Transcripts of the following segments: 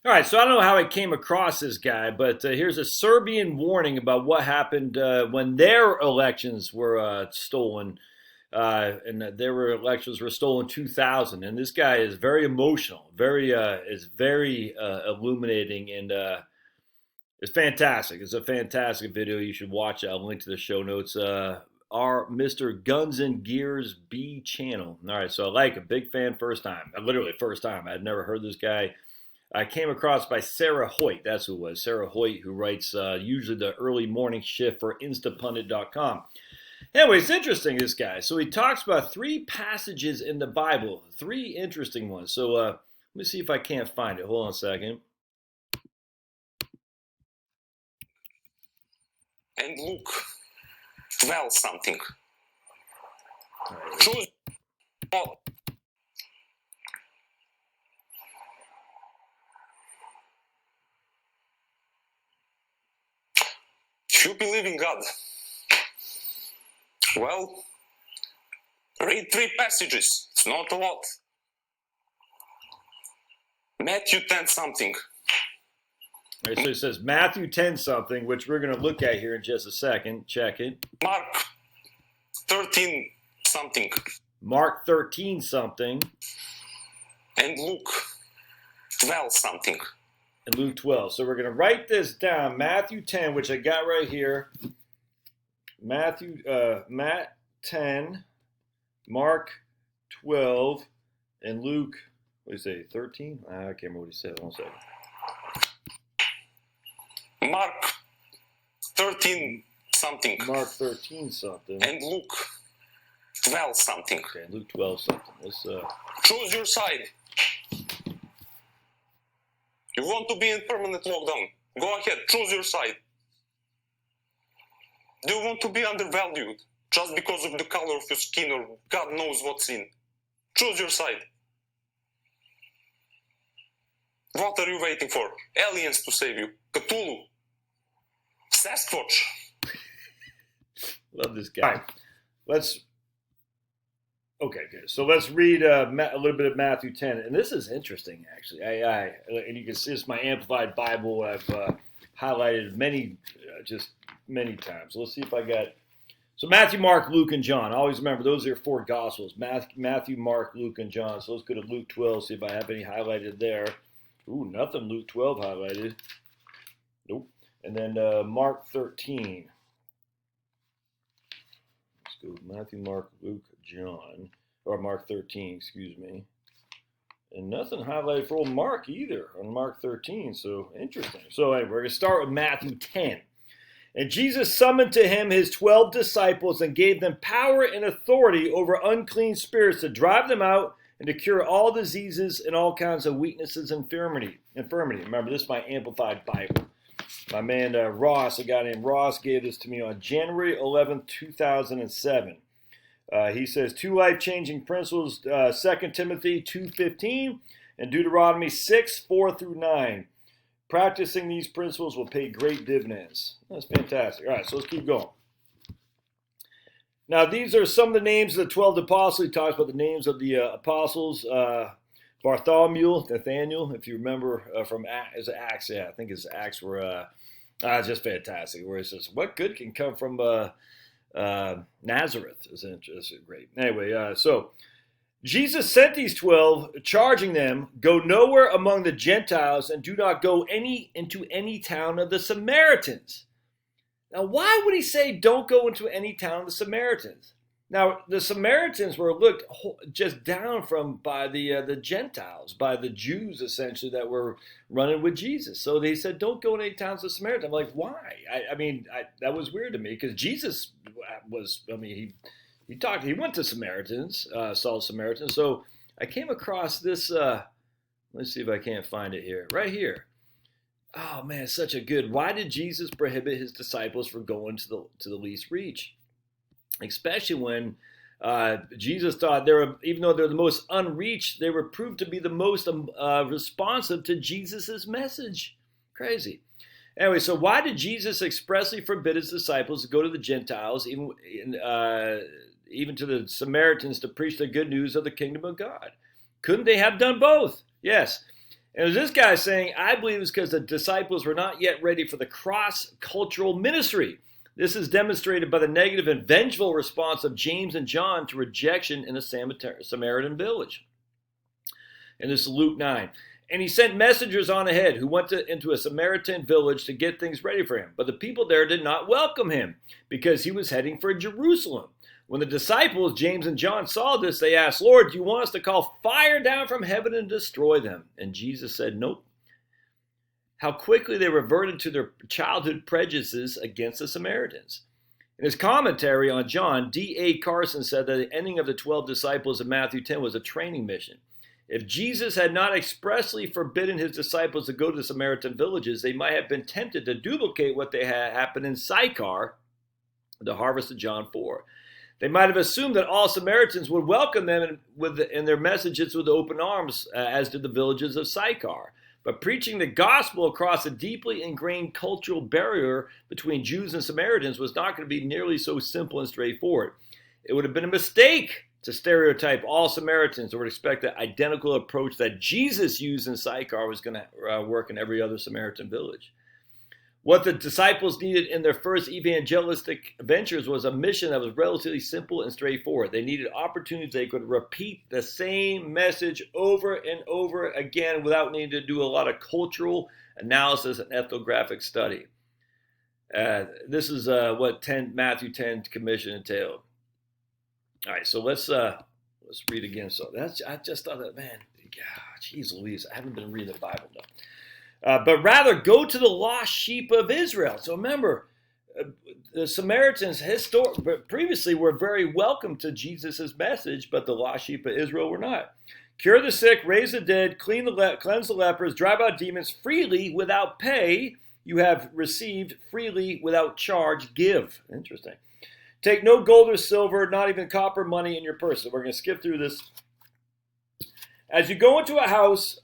All right, so I don't know how I came across this guy, but here's a Serbian warning about what happened when their elections were stolen, and their elections were stolen 2000. And this guy is very emotional, very is very illuminating, and it's fantastic. It's a fantastic video. You should watch it. I'll link to the show notes. Our Mr. Guns and Gears B channel. All right, so I like a big fan first time. Literally first time. I'd never heard this guy. I came across by Sarah Hoyt. That's who it was. Sarah Hoyt, who writes usually the early morning shift for instapundit.com. Anyway, it's interesting, this guy. So he talks about three passages in the Bible, three interesting ones. So let me see if I can't find it. Hold on a second. And Luke 12 something. Right. Choose. Oh. If you believe in God, well, read three passages. It's not a lot. Matthew 10 something. All right, so it says Matthew 10 something, which we're going to look at here in just a second. Check it. Mark 13 something. Mark 13 something. And Luke 12 something. And Luke 12. So we're going to write this down. Matthew 10, which I got right here. Matt 10, Mark 12, and Luke, what do you say, 13? I can't remember what he said. One second. Mark 13 something. Mark 13 something. And Luke 12 something. Okay, Luke 12 something. Let's choose your side. You want to be in permanent lockdown? Go ahead, choose your side. Do you want to be undervalued just because of the color of your skin or God knows what's in? Choose your side. What are you waiting for? Aliens to save you? Cthulhu? Sasquatch? love this guy. All right, let's. Okay, good. So let's read a little bit of Matthew 10, and this is interesting, actually. And you can see it's my Amplified Bible. I've highlighted just many times. So let's see if I got. So Matthew, Mark, Luke, and John. Always remember those are your four Gospels: Matthew, Mark, Luke, and John. So let's go to Luke 12. See if I have any highlighted there. Ooh, nothing. Luke 12 highlighted. Nope. And then Mark 13. Let's go Matthew, Mark, Luke, John, or Mark 13, excuse me. And nothing highlighted for old Mark either on Mark 13, so interesting. So anyway, we're going to start with Matthew 10. And Jesus summoned to him his 12 disciples and gave them power and authority over unclean spirits to drive them out and to cure all diseases and all kinds of weaknesses and infirmity. Remember, this is my Amplified Bible. My man Ross, a guy named Ross, gave this to me on January 11th, 2007. He says two life-changing principles, 2 Timothy 2:15 and Deuteronomy 6:4 through 9. Practicing these principles will pay great dividends. That's fantastic. All right, so let's keep going. Now, these are some of the names of the 12 apostles. He talks about the names of the apostles. Bartholomew, Nathaniel, if you remember from Acts, yeah, I think it's Acts were just fantastic. Where it says, what good can come from Nazareth? Is great. Anyway, so Jesus sent these 12, charging them, go nowhere among the Gentiles and do not go into any town of the Samaritans. Now, why would he say don't go into any town of the Samaritans? Now, the Samaritans were looked just down from by the Gentiles, by the Jews, essentially, that were running with Jesus. So they said, don't go in any towns of Samaria. I'm like, why? That was weird to me because Jesus he went to Samaritans, saw Samaritans. So I came across this, let's see if I can't find it here, right here. Oh, man, such a good, why did Jesus prohibit his disciples from going to the least reach? Especially when Jesus thought even though they're the most unreached, they were proved to be the most responsive to Jesus's message. Crazy. Anyway, so why did Jesus expressly forbid his disciples to go to the Gentiles, even to the Samaritans, to preach the good news of the kingdom of God? Couldn't they have done both? Yes. And there's this guy saying, I believe it's because the disciples were not yet ready for the cross-cultural ministry. This is demonstrated by the negative and vengeful response of James and John to rejection in a Samaritan village. And this is Luke 9. And he sent messengers on ahead who went into a Samaritan village to get things ready for him. But the people there did not welcome him because he was heading for Jerusalem. When the disciples, James and John, saw this, they asked, Lord, do you want us to call fire down from heaven and destroy them? And Jesus said, nope. How quickly they reverted to their childhood prejudices against the Samaritans. In his commentary on John, D.A. Carson said that the ending of the 12 disciples of Matthew 10 was a training mission. If Jesus had not expressly forbidden his disciples to go to Samaritan villages, they might have been tempted to duplicate what they had happened in Sychar, the harvest of John 4. They might have assumed that all Samaritans would welcome them in their messages with open arms, as did the villages of Sychar. But preaching the gospel across a deeply ingrained cultural barrier between Jews and Samaritans was not going to be nearly so simple and straightforward. It would have been a mistake to stereotype all Samaritans or expect the identical approach that Jesus used in Sychar was going to work in every other Samaritan village. What the disciples needed in their first evangelistic ventures was a mission that was relatively simple and straightforward. They needed opportunities they could repeat the same message over and over again without needing to do a lot of cultural analysis and ethnographic study. This is what Matthew 10 commission entailed. All right, so let's read again. So I just thought that, man, geez Louise, I haven't been reading the Bible though. But rather go to the lost sheep of Israel. So remember, the Samaritans previously were very welcome to Jesus' message, but the lost sheep of Israel were not. Cure the sick, raise the dead, cleanse the lepers, drive out demons freely without pay. You have received freely without charge. Give. Interesting. Take no gold or silver, not even copper money in your purse. So we're going to skip through this. As you go into a house,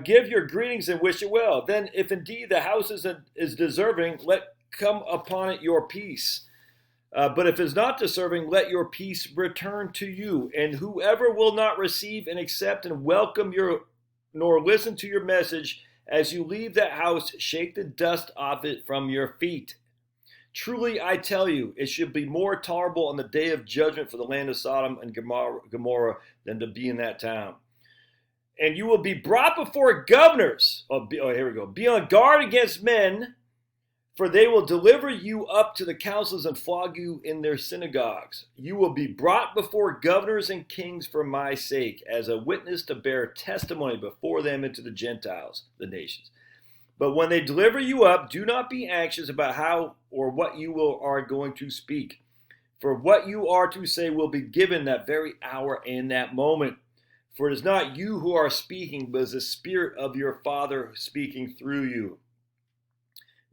give your greetings and wish it well. Then, if indeed the house is deserving, let come upon it your peace. But if it is not deserving, let your peace return to you. And whoever will not receive and accept and welcome nor listen to your message, as you leave that house, shake the dust off it from your feet. Truly, I tell you, it should be more tolerable on the day of judgment for the land of Sodom and Gomorrah than to be in that town. And you will be brought before governors. Here we go. Be on guard against men, for they will deliver you up to the councils and flog you in their synagogues. You will be brought before governors and kings for my sake, as a witness to bear testimony before them and to the Gentiles, the nations. But when they deliver you up, do not be anxious about how or what you are going to speak. For what you are to say will be given that very hour and that moment. For it is not you who are speaking, but it is the Spirit of your Father speaking through you.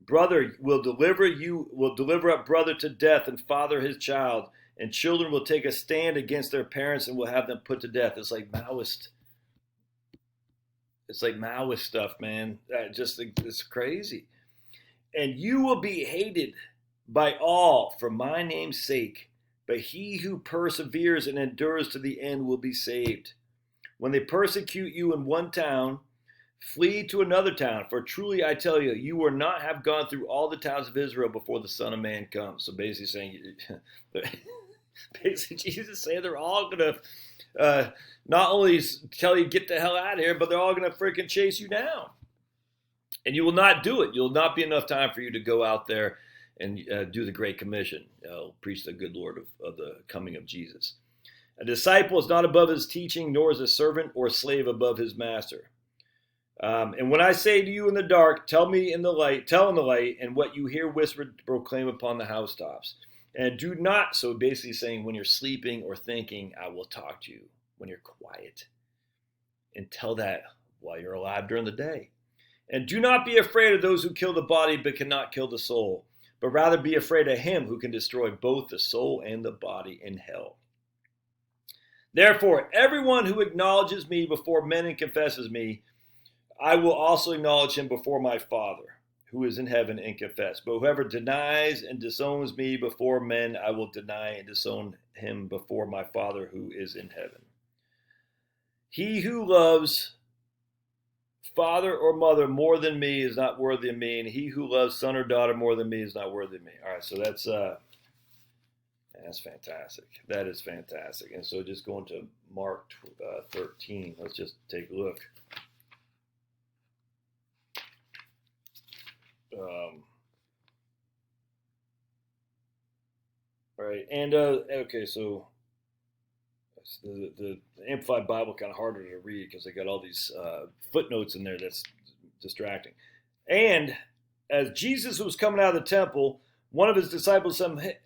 Brother will deliver up brother to death, and father his child, and children will take a stand against their parents and will have them put to death. It's like Maoist. It's like Maoist stuff, man. It's crazy. And you will be hated by all for my name's sake, but he who perseveres and endures to the end will be saved. When they persecute you in one town, flee to another town. For truly I tell you, you will not have gone through all the towns of Israel before the Son of Man comes. So basically Jesus saying they're all going to not only tell you get the hell out of here, but they're all going to freaking chase you down. And you will not do it. You'll not be enough time for you to go out there and do the Great Commission. Preach the good Lord of the coming of Jesus. A disciple is not above his teaching, nor is a servant or slave above his master. And when I say to you in the dark, tell in the light, and what you hear whispered, proclaim upon the housetops. And do not, so basically saying when you're sleeping or thinking, I will talk to you when you're quiet. And tell that while you're alive during the day. And do not be afraid of those who kill the body but cannot kill the soul, but rather be afraid of him who can destroy both the soul and the body in hell. Therefore, everyone who acknowledges me before men and confesses me, I will also acknowledge him before my Father, who is in heaven, and confess. But whoever denies and disowns me before men, I will deny and disown him before my Father, who is in heaven. He who loves father or mother more than me is not worthy of me, and he who loves son or daughter more than me is not worthy of me. All right, so that's fantastic. That is fantastic. And so just going to Mark 13, let's just take a look. All right, and okay, so the Amplified Bible kind of harder to read because they got all these footnotes in there that's distracting. And as Jesus was coming out of the temple, one of his disciples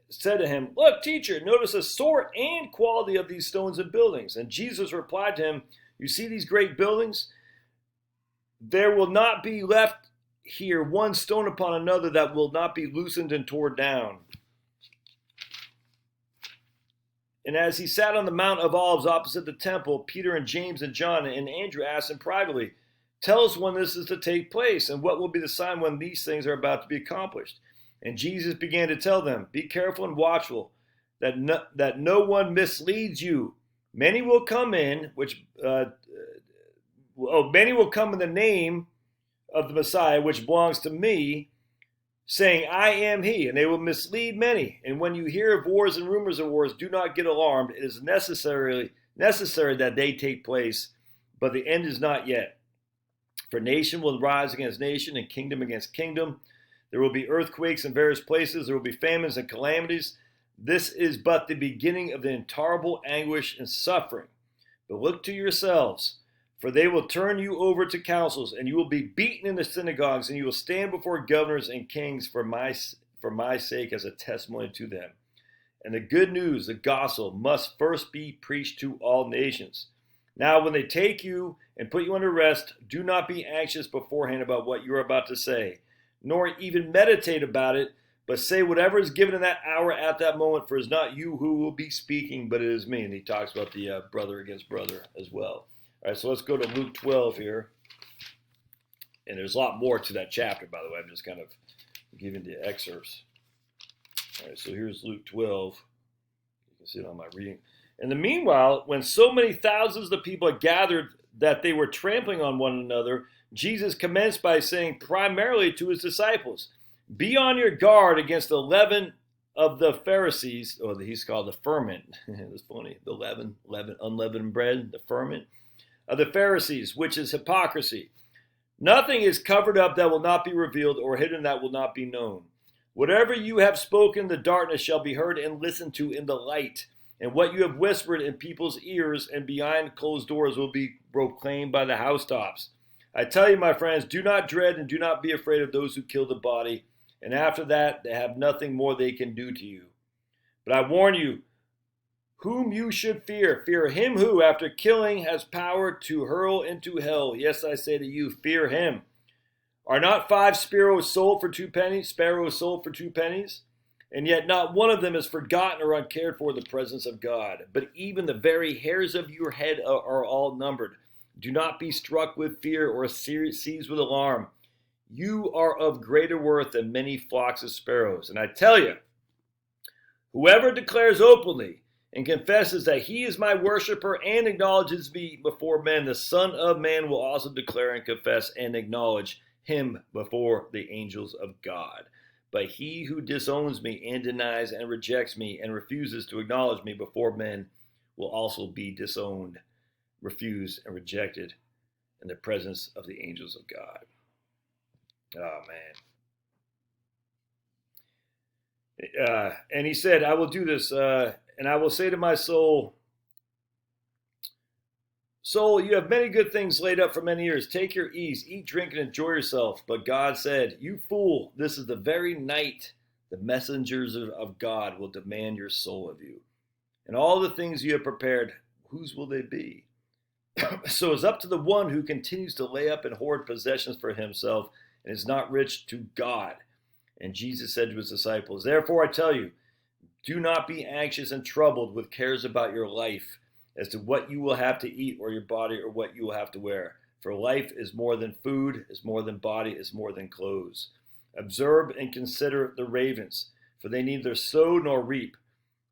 said to him, "Look, teacher, notice the sort and quality of these stones and buildings." And Jesus replied to him, "You see these great buildings? There will not be left here one stone upon another that will not be loosened and torn down." And as he sat on the Mount of Olives opposite the temple, Peter and James and John and Andrew asked him privately, "Tell us when this is to take place, and what will be the sign when these things are about to be accomplished?" And Jesus began to tell them, "Be careful and watchful, that no one misleads you. Many will come in, many will come in the name of the Messiah, which belongs to me, saying, 'I am he,' and they will mislead many. And when you hear of wars and rumors of wars, do not get alarmed. It is necessary that they take place, but the end is not yet. For nation will rise against nation, and kingdom against kingdom. There will be earthquakes in various places. There will be famines and calamities. This is but the beginning of the intolerable anguish and suffering. But look to yourselves, for they will turn you over to councils, and you will be beaten in the synagogues, and you will stand before governors and kings for my sake as a testimony to them. And the good news, the gospel, must first be preached to all nations. Now, when they take you and put you under arrest, do not be anxious beforehand about what you are about to say, nor even meditate about it, but say whatever is given in that hour at that moment, for it is not you who will be speaking, but it is me." And he talks about the brother against brother as well. All right, so let's go to Luke 12 here. And there's a lot more to that chapter, by the way. I'm just kind of giving the excerpts. All right, so here's Luke 12. You can see it on my reading. "In the meanwhile, when so many thousands of people had gathered that they were trampling on one another, Jesus commenced by saying primarily to his disciples, 'Be on your guard against the leaven of the Pharisees,'" or he's called the ferment. It's funny, the leaven, unleavened bread, the ferment of the Pharisees, which is hypocrisy. "Nothing is covered up that will not be revealed, or hidden that will not be known. Whatever you have spoken in the darkness shall be heard and listened to in the light. And what you have whispered in people's ears and behind closed doors will be proclaimed by the housetops. I tell you, my friends, do not dread and do not be afraid of those who kill the body, and after that they have nothing more they can do to you. But I warn you, whom you should fear. Fear him who, after killing, has power to hurl into hell. Yes, I say to you, fear him. Are not 5 sparrows sold for 2 pennies? And yet not one of them is forgotten or uncared for in the presence of God. But even the very hairs of your head are all numbered. Do not be struck with fear or seized with alarm. You are of greater worth than many flocks of sparrows. And I tell you, whoever declares openly and confesses that he is my worshiper and acknowledges me before men, the Son of Man will also declare and confess and acknowledge him before the angels of God. But he who disowns me and denies and rejects me and refuses to acknowledge me before men will also be disowned, refused, and rejected in the presence of the angels of God." Oh, man. And he said, "I will do this, and I will say to my soul, Soul, you have many good things laid up for many years. Take your ease, eat, drink, and enjoy yourself." But God said, "You fool, this is the very night the messengers of God will demand your soul of you. And all the things you have prepared, whose will they be?" So it's up to the one who continues to lay up and hoard possessions for himself and is not rich to God. And Jesus said to his disciples, "Therefore I tell you, do not be anxious and troubled with cares about your life, as to what you will have to eat, or your body, or what you will have to wear. For life is more than food, is more than body, is more than clothes. Observe and consider the ravens, for they neither sow nor reap.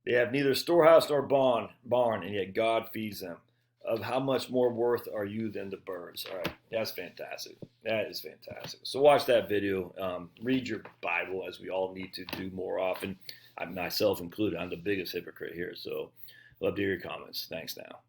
They have neither storehouse nor barn, and yet God feeds them. of how much more worth are you than the birds. All right, that's fantastic. That is fantastic. So watch that video. Read your Bible, as we all need to do more often. I myself included. I'm the biggest hypocrite here. So love to hear your comments. Thanks now.